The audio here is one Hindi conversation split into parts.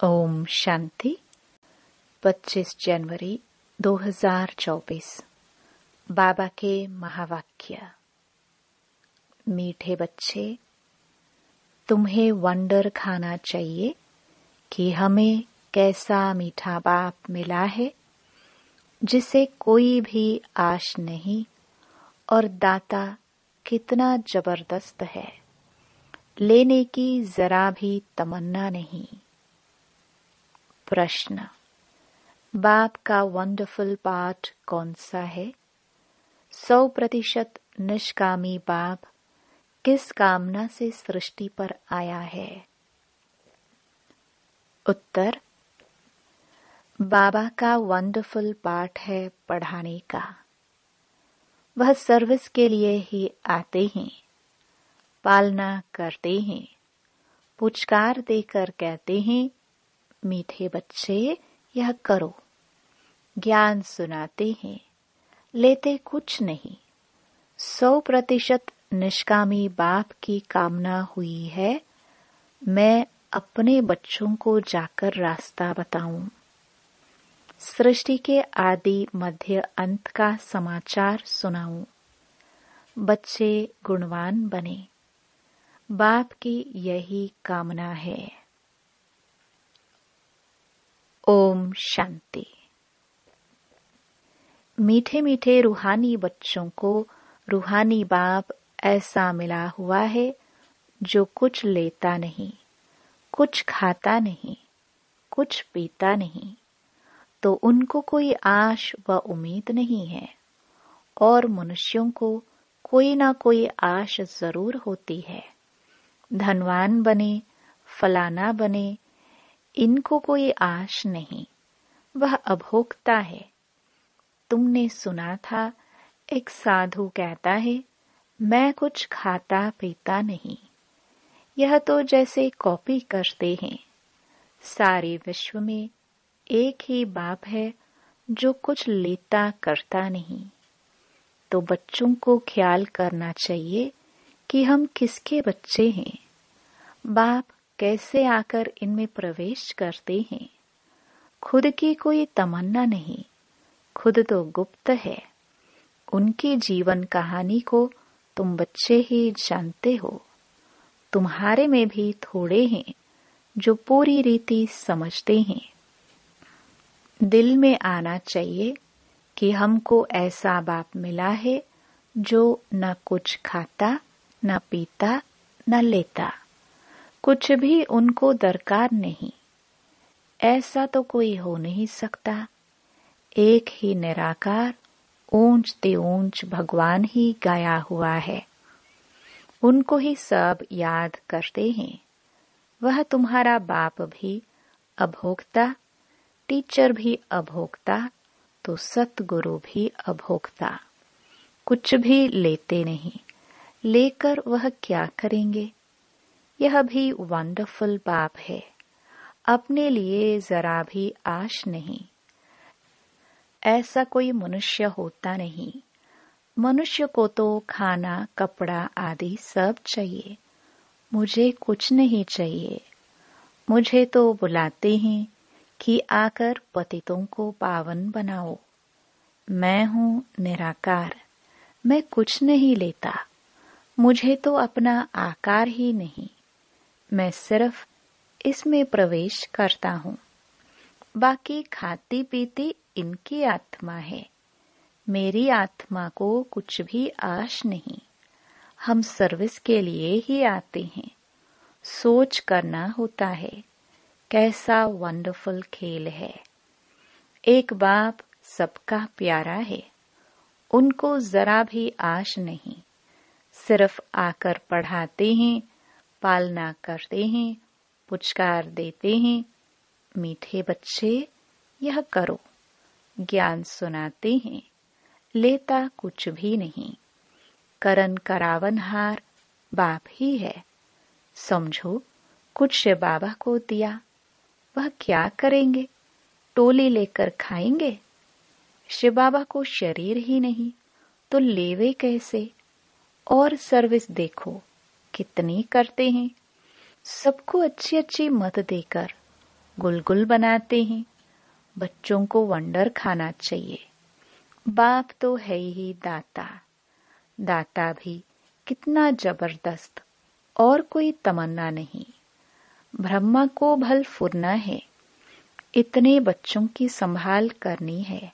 ओम शांति। 25 जनवरी 2024। बाबा के महावाक्य। मीठे बच्चे, तुम्हें वंडर खाना चाहिए कि हमें कैसा मीठा बाप मिला है जिसे कोई भी आश नहीं और दाता कितना जबरदस्त है, लेने की जरा भी तमन्ना नहीं। प्रश्न, बाप का वंडरफुल पाठ कौन सा है? 100% निष्कामी बाप किस कामना से सृष्टि पर आया है? उत्तर, बाबा का वंडरफुल पाठ है पढ़ाने का। वह सर्विस के लिए ही आते हैं, पालना करते हैं, पुचकार देकर कहते हैं, मीठे बच्चे यह करो। ज्ञान सुनाते हैं, लेते कुछ नहीं। 100% निष्कामी बाप की कामना हुई है, मैं अपने बच्चों को जाकर रास्ता बताऊं। सृष्टि के आदि मध्य अंत का समाचार सुनाऊं। बच्चे गुणवान बने, बाप की यही कामना है। ओम शांति। मीठे मीठे रूहानी बच्चों को रूहानी बाप ऐसा मिला हुआ है जो कुछ लेता नहीं, कुछ खाता नहीं, कुछ पीता नहीं, तो उनको कोई आश व उम्मीद नहीं है। और मनुष्यों को कोई ना कोई आश जरूर होती है। धनवान बने, फलाना बने, इनको कोई आश नहीं, वह अभोक्ता है। तुमने सुना था, एक साधु कहता है, मैं कुछ खाता पीता नहीं। यह तो जैसे कॉपी करते हैं। सारे विश्व में एक ही बाप है जो कुछ लेता करता नहीं। तो बच्चों को ख्याल करना चाहिए कि हम किसके बच्चे हैं। बाप कैसे आकर इनमें प्रवेश करते हैं। खुद की कोई तमन्ना नहीं, खुद तो गुप्त है। उनकी जीवन कहानी को तुम बच्चे ही जानते हो। तुम्हारे में भी थोड़े हैं जो पूरी रीति समझते हैं। दिल में आना चाहिए कि हमको ऐसा बाप मिला है जो न कुछ खाता, न पीता, न लेता। कुछ भी उनको दरकार नहीं। ऐसा तो कोई हो नहीं सकता। एक ही निराकार ऊंच ते ऊंच भगवान ही गाया हुआ है। उनको ही सब याद करते हैं। वह तुम्हारा बाप भी अभोक्ता, टीचर भी अभोक्ता, तो सतगुरु भी अभोक्ता। कुछ भी लेते नहीं, लेकर वह क्या करेंगे? यह भी वंडरफुल बाप है। अपने लिए जरा भी आश नहीं। ऐसा कोई मनुष्य होता नहीं। मनुष्य को तो खाना, कपड़ा आदि सब चाहिए। मुझे कुछ नहीं चाहिए। मुझे तो बुलाते हैं कि आकर पतितों को पावन बनाओ। मैं हूँ निराकार, मैं कुछ नहीं लेता। मुझे तो अपना आकार ही नहीं। मैं सिर्फ इसमें प्रवेश करता हूँ। बाकी खाती पीती इनकी आत्मा है। मेरी आत्मा को कुछ भी आश नहीं। हम सर्विस के लिए ही आते हैं। सोच करना होता है, कैसा वंडरफुल खेल है। एक बाप सबका प्यारा है। उनको जरा भी आश नहीं। सिर्फ आकर पढ़ाते हैं, पालना करते हैं, पुचकार देते हैं, मीठे बच्चे यह करो। ज्ञान सुनाते हैं, लेता कुछ भी नहीं। करन करावनहार बाप ही है। समझो, कुछ बाबा को दिया, वह क्या करेंगे? टोली लेकर खाएंगे? शिव बाबा को शरीर ही नहीं, तो लेवे कैसे? और सर्विस देखो कितनी करते हैं। सबको अच्छी अच्छी मत देकर गुलगुल बनाते हैं। बच्चों को वंडर खाना चाहिए। बाप तो है ही दाता, दाता भी कितना जबरदस्त, और कोई तमन्ना नहीं। ब्रह्मा को भल फुरना है, इतने बच्चों की संभाल करनी है,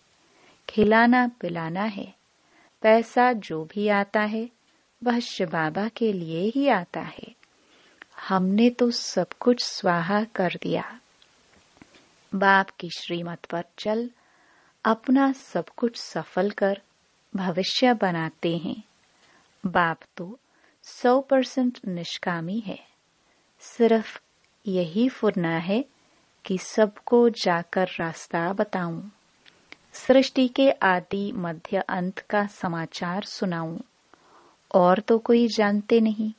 खिलाना पिलाना है। पैसा जो भी आता है वह शिव बाबा के लिए ही आता है। हमने तो सब कुछ स्वाहा कर दिया। बाप की श्रीमत पर चल अपना सब कुछ सफल कर भविष्य बनाते हैं। बाप तो 100% निष्कामी है। सिर्फ यही फुरना है कि सबको जाकर रास्ता बताऊं, सृष्टि के आदि मध्य अंत का समाचार सुनाऊं। और तो कोई जानते नहीं,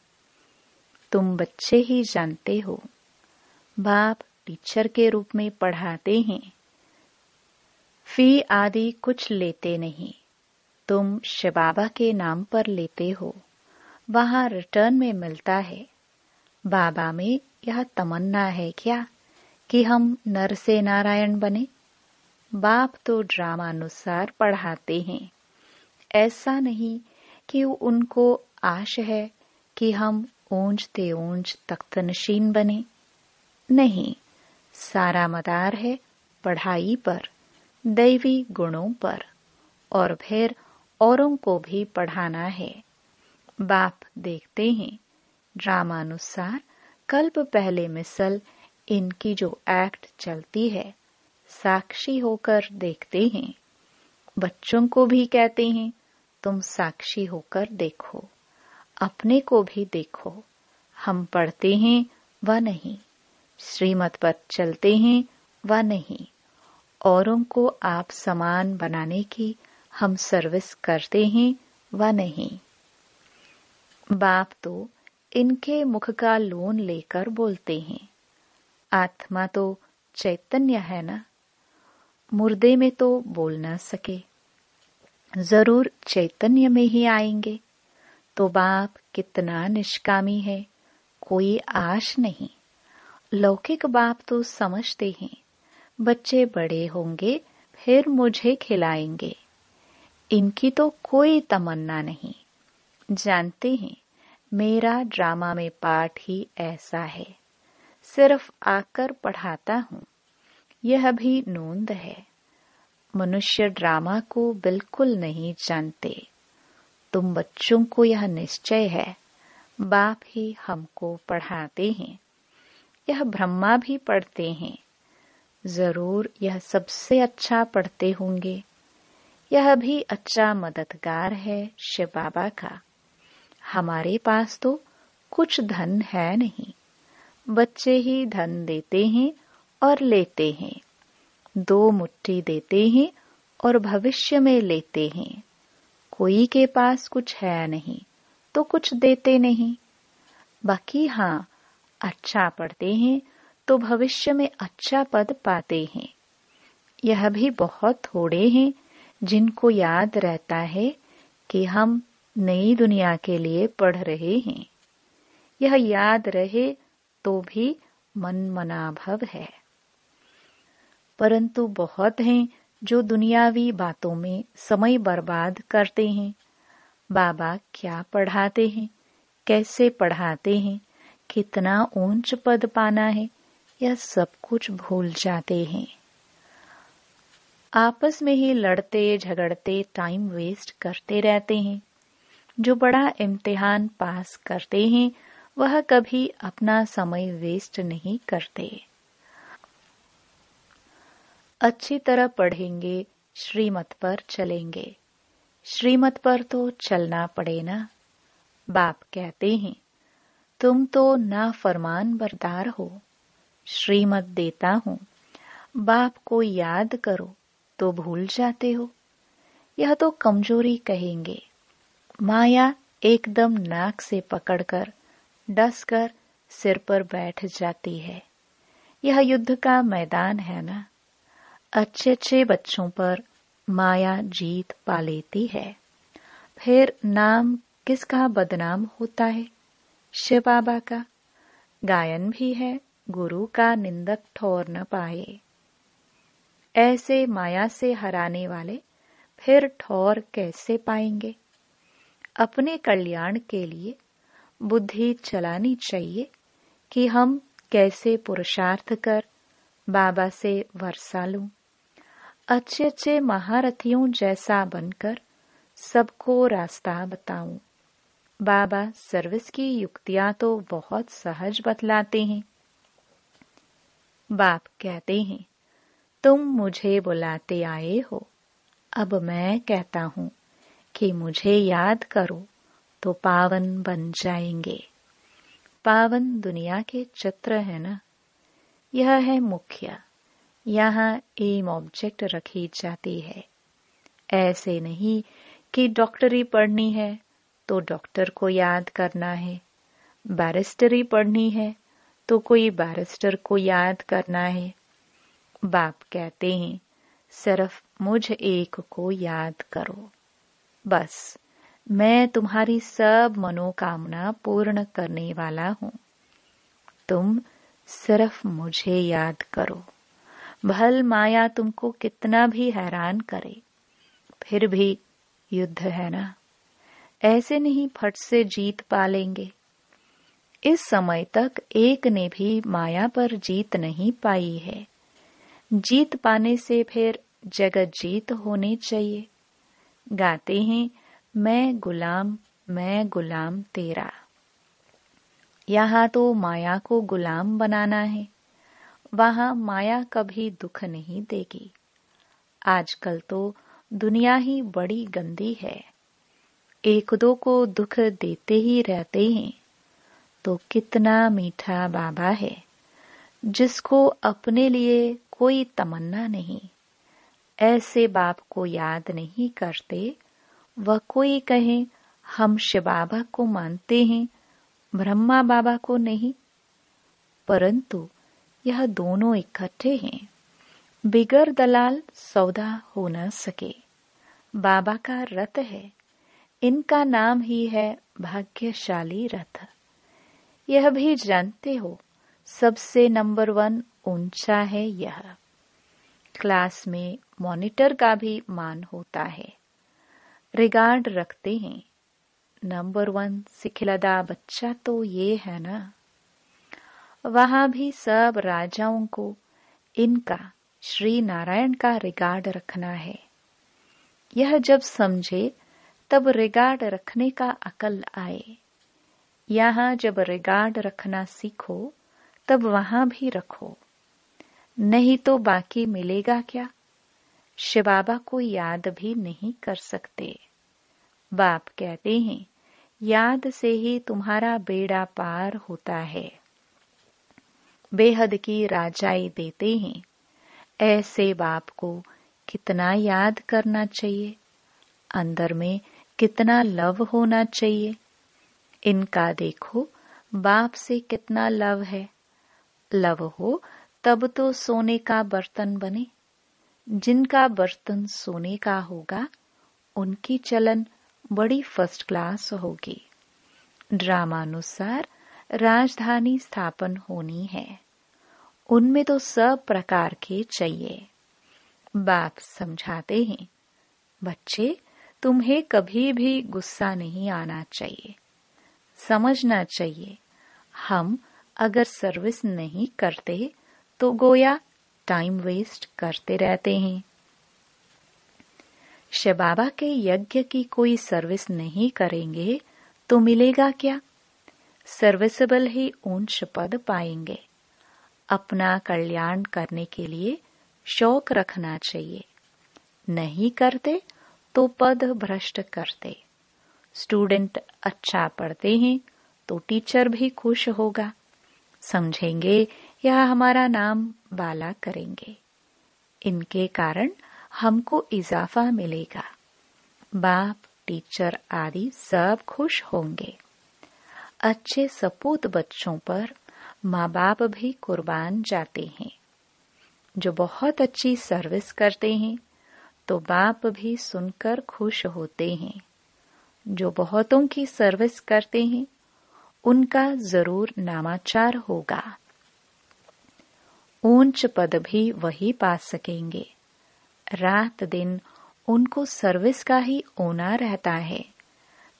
तुम बच्चे ही जानते हो। बाप टीचर के रूप में पढ़ाते हैं। फी आदि कुछ लेते नहीं, तुम शिव बाबा के नाम पर लेते हो, वहां रिटर्न में मिलता है। बाबा में यह तमन्ना है क्या कि हम नर से नारायण बने? बाप तो ड्रामानुसार पढ़ाते हैं। ऐसा नहीं कि उनको आश है कि हम ऊंचते ऊंच तख्तनशीन बने। नहीं, सारा मदार है पढ़ाई पर, दैवी गुणों पर, और फिर औरों को भी पढ़ाना है। बाप देखते हैं ड्रामानुसार कल्प पहले मिसल इनकी जो एक्ट चलती है, साक्षी होकर देखते हैं। बच्चों को भी कहते हैं तुम साक्षी होकर देखो, अपने को भी देखो। हम पढ़ते हैं व नहीं, श्रीमत पर चलते हैं व नहीं, औरों को आप समान बनाने की हम सर्विस करते हैं व नहीं। बाप तो इनके मुख का लोन लेकर बोलते हैं। आत्मा तो चैतन्य है ना, मुर्दे में तो बोल न सके, जरूर चैतन्य में ही आएंगे। तो बाप कितना निष्कामी है, कोई आश नहीं। लौकिक बाप तो समझते हैं बच्चे बड़े होंगे फिर मुझे खिलाएंगे। इनकी तो कोई तमन्ना नहीं। जानते हैं मेरा ड्रामा में पाठ ही ऐसा है, सिर्फ आकर पढ़ाता हूँ, यह भी नोंद है। मनुष्य ड्रामा को बिल्कुल नहीं जानते। तुम बच्चों को यह निश्चय है, बाप ही हमको पढ़ाते हैं। यह ब्रह्मा भी पढ़ते हैं, जरूर यह सबसे अच्छा पढ़ते होंगे। यह भी अच्छा मददगार है शिव बाबा का। हमारे पास तो कुछ धन है नहीं, बच्चे ही धन देते हैं और लेते हैं। 2 मुट्ठी देते हैं और भविष्य में लेते हैं। कोई के पास कुछ है नहीं तो कुछ देते नहीं। बाकी हाँ, अच्छा पढ़ते हैं तो भविष्य में अच्छा पद पाते हैं। यह भी बहुत थोड़े हैं जिनको याद रहता है कि हम नई दुनिया के लिए पढ़ रहे हैं। यह याद रहे तो भी मन मनाभव है। परंतु बहुत हैं जो दुनियावी बातों में समय बर्बाद करते हैं। बाबा क्या पढ़ाते हैं, कैसे पढ़ाते हैं, कितना ऊंच पद पाना है, यह सब कुछ भूल जाते हैं। आपस में ही लड़ते झगड़ते टाइम वेस्ट करते रहते हैं। जो बड़ा इम्तिहान पास करते हैं वह कभी अपना समय वेस्ट नहीं करते। अच्छी तरह पढ़ेंगे, श्रीमत पर चलेंगे। श्रीमत पर तो चलना पड़े ना। बाप कहते हैं तुम तो नाफरमान बरदार हो, श्रीमत देता हूँ, बाप को याद करो तो भूल जाते हो। यह तो कमजोरी कहेंगे। माया एकदम नाक से पकड़कर डसकर सिर पर बैठ जाती है। यह युद्ध का मैदान है ना। अच्छे अच्छे बच्चों पर माया जीत पा लेती है। फिर नाम किसका बदनाम होता है? शिव बाबा का। गायन भी है, गुरु का निंदक ठोर न पाए। ऐसे माया से हराने वाले फिर ठौर कैसे पाएंगे? अपने कल्याण के लिए बुद्धि चलानी चाहिए कि हम कैसे पुरुषार्थ कर बाबा से वर्षा लूं, अच्छे अच्छे महारथियों जैसा बनकर सबको रास्ता बताऊं। बाबा सर्विस की युक्तियां तो बहुत सहज बतलाते हैं। बाप कहते हैं, तुम मुझे बुलाते आए हो, अब मैं कहता हूं कि मुझे याद करो तो पावन बन जाएंगे। पावन दुनिया के चित्र है ना, यह है मुख्य। यहाँ एम ऑब्जेक्ट रखी जाती है। ऐसे नहीं कि डॉक्टरी पढ़नी है तो डॉक्टर को याद करना है, बैरिस्टरी पढ़नी है तो कोई बैरिस्टर को याद करना है। बाप कहते हैं, सिर्फ मुझ एक को याद करो, बस मैं तुम्हारी सब मनोकामना पूर्ण करने वाला हूँ। तुम सिर्फ मुझे याद करो। भल माया तुमको कितना भी हैरान करे, फिर भी युद्ध है ना, ऐसे नहीं फट से जीत पा लेंगे। इस समय तक एक ने भी माया पर जीत नहीं पाई है। जीत पाने से फिर जगत जीत होनी चाहिए। गाते हैं, मैं गुलाम तेरा। यहाँ तो माया को गुलाम बनाना है, वहां माया कभी दुख नहीं देगी। आजकल तो दुनिया ही बड़ी गंदी है, एक दो को दुख देते ही रहते हैं। तो कितना मीठा बाबा है, जिसको अपने लिए कोई तमन्ना नहीं। ऐसे बाप को याद नहीं करते। वह कोई कहे हम शिव बाबा को मानते हैं, ब्रह्मा बाबा को नहीं, परंतु यह दोनों इकट्ठे हैं। बिगर दलाल सौदा हो न सके। बाबा का रथ है, इनका नाम ही है भाग्यशाली रथ। यह भी जानते हो, सबसे नंबर 1 ऊंचा है यह। क्लास में मॉनिटर का भी मान होता है, रिगार्ड रखते हैं। नंबर 1 सिखिलदा बच्चा तो ये है ना। वहां भी सब राजाओं को इनका श्री नारायण का रिगार्ड रखना है। यह जब समझे तब रिगार्ड रखने का अकल आए। यहाँ जब रिगार्ड रखना सीखो तब वहां भी रखो, नहीं तो बाकी मिलेगा क्या? शिव बाबा को याद भी नहीं कर सकते। बाप कहते हैं, याद से ही तुम्हारा बेड़ा पार होता है। बेहद की राजाई देते हैं। ऐसे बाप को कितना याद करना चाहिए, अंदर में कितना लव होना चाहिए। इनका देखो, बाप से कितना लव है। लव हो तब तो सोने का बर्तन बने। जिनका बर्तन सोने का होगा, उनकी चलन बड़ी फर्स्ट क्लास होगी। ड्रामानुसार राजधानी स्थापन होनी है, उनमें तो सब प्रकार के चाहिए। बाप समझाते हैं, बच्चे तुम्हें कभी भी गुस्सा नहीं आना चाहिए। समझना चाहिए, हम अगर सर्विस नहीं करते तो गोया टाइम वेस्ट करते रहते हैं। शिव बाबा के यज्ञ की कोई सर्विस नहीं करेंगे तो मिलेगा क्या? सर्विसेबल ही ऊंच पद पाएंगे। अपना कल्याण करने के लिए शौक रखना चाहिए। नहीं करते तो पद भ्रष्ट करते। स्टूडेंट अच्छा पढ़ते हैं तो टीचर भी खुश होगा, समझेंगे यह हमारा नाम बाला करेंगे। इनके कारण हमको इजाफा मिलेगा। बाप, टीचर आदि सब खुश होंगे। अच्छे सपूत बच्चों पर माँ बाप भी कुर्बान जाते हैं। जो बहुत अच्छी सर्विस करते हैं तो बाप भी सुनकर खुश होते हैं। जो बहुतों की सर्विस करते हैं उनका जरूर नामाचार होगा। ऊंच पद भी वही पा सकेंगे। रात दिन उनको सर्विस का ही ओना रहता है।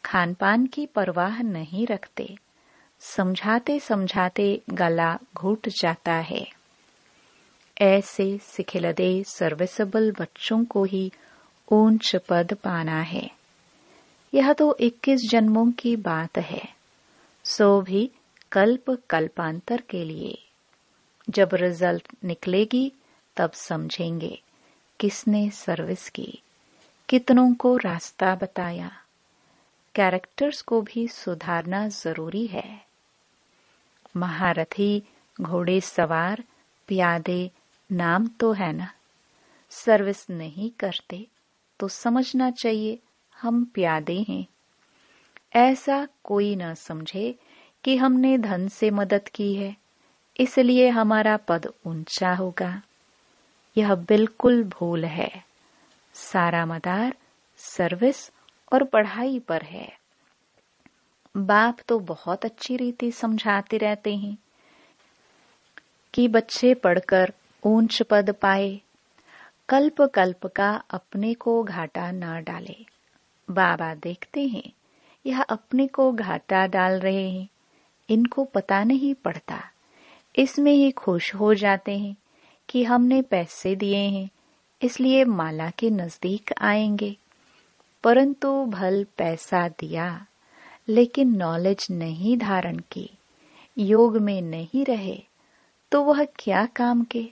खान पान की परवाह नहीं रखते। समझाते समझाते गला घुट जाता है। ऐसे सिखिलदे सर्विसेबल बच्चों को ही ऊंच पद पाना है। यह तो 21 जन्मों की बात है, सो भी कल्प कल्पांतर के लिए। जब रिजल्ट निकलेगी तब समझेंगे किसने सर्विस की, कितनों को रास्ता बताया। कैरेक्टर्स को भी सुधारना जरूरी है। महारथी, घोड़े सवार, प्यादे नाम तो है ना। सर्विस नहीं करते तो समझना चाहिए हम प्यादे हैं। ऐसा कोई न समझे कि हमने धन से मदद की है, इसलिए हमारा पद ऊंचा होगा। यह बिल्कुल भूल है। सारा मदार सर्विस और पढ़ाई पर है। बाप तो बहुत अच्छी रीति समझाते रहते हैं कि बच्चे पढ़कर ऊंच पद पाए। कल्प कल्प का अपने को घाटा न डाले। बाबा देखते हैं यह अपने को घाटा डाल रहे हैं, इनको पता नहीं पड़ता। इसमें ही खुश हो जाते हैं कि हमने पैसे दिए हैं, इसलिए माला के नजदीक आएंगे। परंतु भल पैसा दिया, लेकिन नॉलेज नहीं धारण की, योग में नहीं रहे, तो वह क्या काम के।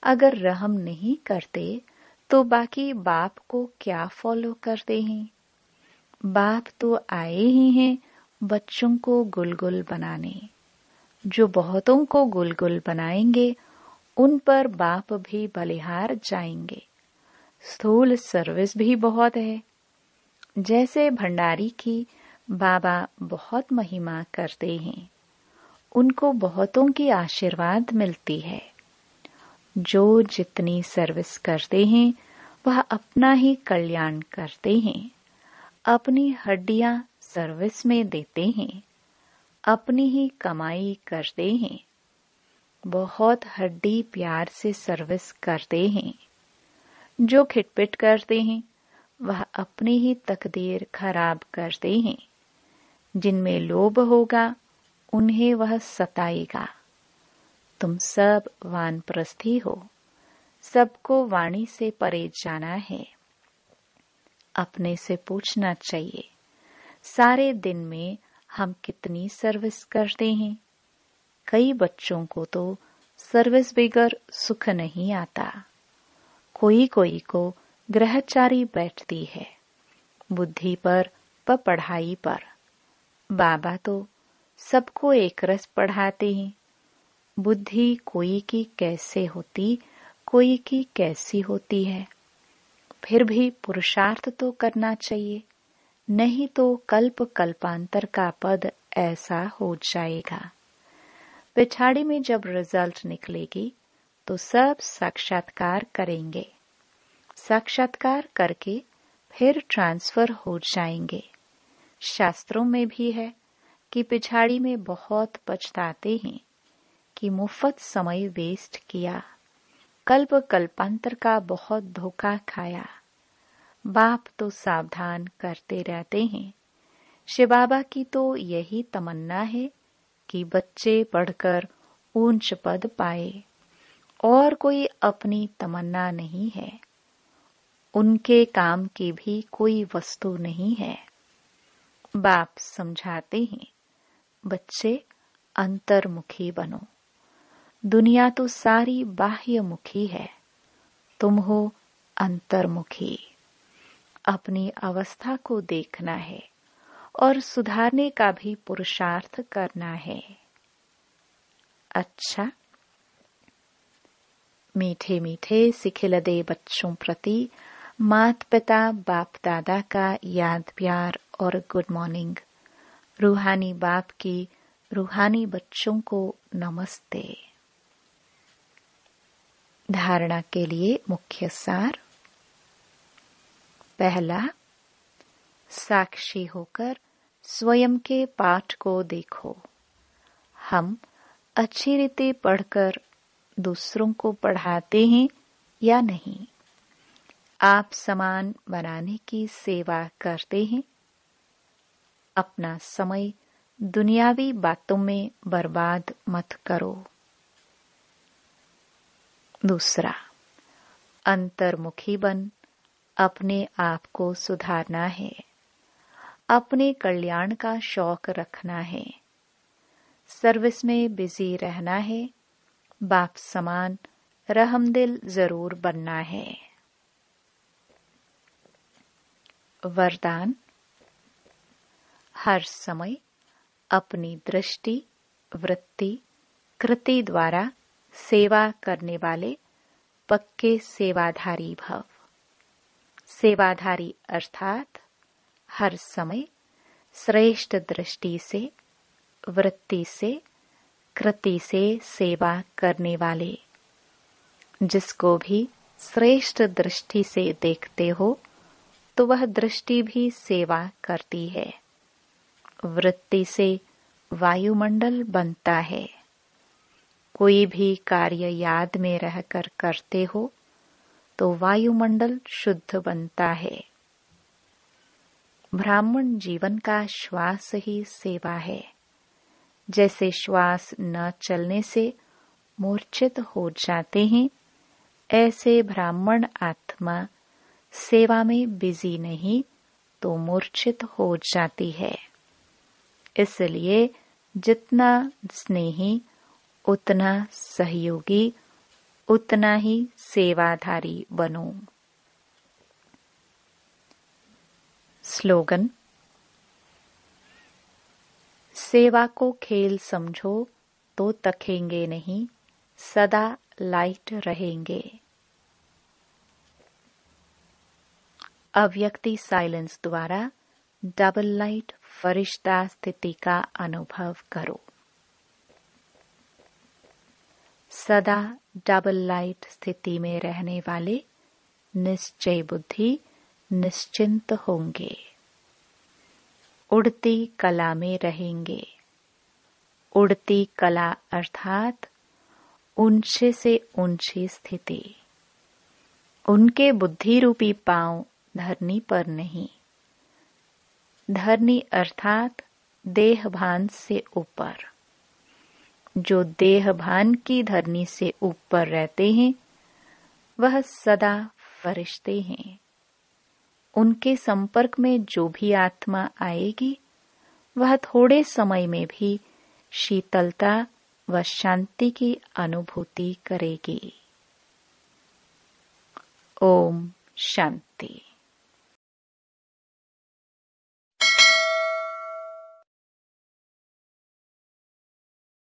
अगर रहम नहीं करते तो बाकी बाप को क्या फॉलो करते हैं। बाप तो आए ही हैं बच्चों को गुलगुल बनाने। जो बहुतों को गुलगुल बनाएंगे उन पर बाप भी बलिहार जाएंगे। स्थूल सर्विस भी बहुत है। जैसे भंडारी की बाबा बहुत महिमा करते हैं, उनको बहुतों की आशीर्वाद मिलती है। जो जितनी सर्विस करते हैं वह अपना ही कल्याण करते हैं। अपनी हड्डियां सर्विस में देते हैं, अपनी ही कमाई करते हैं। बहुत हड्डी प्यार से सर्विस करते हैं। जो खिटपिट करते हैं वह अपनी ही तकदीर खराब करते हैं। जिनमें लोभ होगा उन्हें वह सताएगा। तुम सब वानप्रस्थी हो, सबको वाणी से परे जाना है। अपने से पूछना चाहिए, सारे दिन में हम कितनी सर्विस करते हैं। कई बच्चों को तो सर्विस बगैर सुख नहीं आता। कोई कोई को ग्रहचारी बैठती है, बुद्धि पर व पढ़ाई पर। बाबा तो सबको एक रस पढ़ाते हैं। बुद्धि कोई की कैसे होती, कोई की कैसी होती है। फिर भी पुरुषार्थ तो करना चाहिए, नहीं तो कल्प कल्पांतर का पद ऐसा हो जाएगा। पिछाड़ी में जब रिजल्ट निकलेगी तो सब साक्षात्कार करेंगे। साक्षात्कार करके फिर ट्रांसफर हो जाएंगे। शास्त्रों में भी है कि पिछाड़ी में बहुत पछताते हैं कि मुफ्त समय वेस्ट किया, कल्प कल्पांतर का बहुत धोखा खाया। बाप तो सावधान करते रहते हैं। शिव बाबा की तो यही तमन्ना है कि बच्चे पढ़कर ऊंच पद पाए, और कोई अपनी तमन्ना नहीं है। उनके काम की भी कोई वस्तु नहीं है। बाप समझाते हैं, बच्चे अंतर्मुखी बनो। दुनिया तो सारी बाह्यमुखी है, तुम हो अंतर्मुखी। अपनी अवस्था को देखना है और सुधारने का भी पुरुषार्थ करना है। अच्छा, मीठे मीठे सिखिलदे बच्चों प्रति माता पिता बाप दादा का याद प्यार और गुड मॉर्निंग। रूहानी बाप की रूहानी बच्चों को नमस्ते। धारणा के लिए मुख्य सार। पहला, साक्षी होकर स्वयं के पाठ को देखो। हम अच्छी रीति पढ़कर दूसरों को पढ़ाते हैं या नहीं? आप सामान बनाने की सेवा करते हैं? अपना समय दुनियावी बातों में बर्बाद मत करो। दूसरा, अंतर्मुखी बन अपने आप को सुधारना है। अपने कल्याण का शौक रखना है। सर्विस में बिजी रहना है। बाप समान रहमदिल जरूर बनना है। वरदान, हर समय अपनी दृष्टि, वृत्ति, कृति द्वारा सेवा करने वाले पक्के सेवाधारी भव। सेवाधारी अर्थात हर समय श्रेष्ठ दृष्टि से, वृत्ति से, कृति से सेवा करने वाले। जिसको भी श्रेष्ठ दृष्टि से देखते हो तो वह दृष्टि भी सेवा करती है। वृत्ति से वायुमंडल बनता है। कोई भी कार्य याद में रहकर करते हो तो वायुमंडल शुद्ध बनता है। ब्राह्मण जीवन का श्वास ही सेवा है। जैसे श्वास न चलने से मूर्छित हो जाते हैं, ऐसे ब्राह्मण आत्मा सेवा में बिजी नहीं तो मूर्छित हो जाती है। इसलिए जितना स्नेही, उतना सहयोगी, उतना ही सेवाधारी बनो। स्लोगन, सेवा को खेल समझो तो तकेंगे नहीं, सदा लाइट रहेंगे। अव्यक्ति साइलेंस द्वारा डबल लाइट फरिश्ता स्थिति का अनुभव करो। सदा डबल लाइट स्थिति में रहने वाले निश्चय बुद्धि निश्चिंत होंगे। उड़ती कला में रहेंगे। उड़ती कला अर्थात ऊंचे से ऊंची स्थिति। उनके बुद्धि रूपी पांव धरनी पर नहीं। धरनी अर्थात देहभान से ऊपर। जो देहभान की धरनी से ऊपर रहते हैं वह सदा फरिश्ते हैं। उनके संपर्क में जो भी आत्मा आएगी वह थोड़े समय में भी शीतलता व शांति की अनुभूति करेगी। ओम शांति।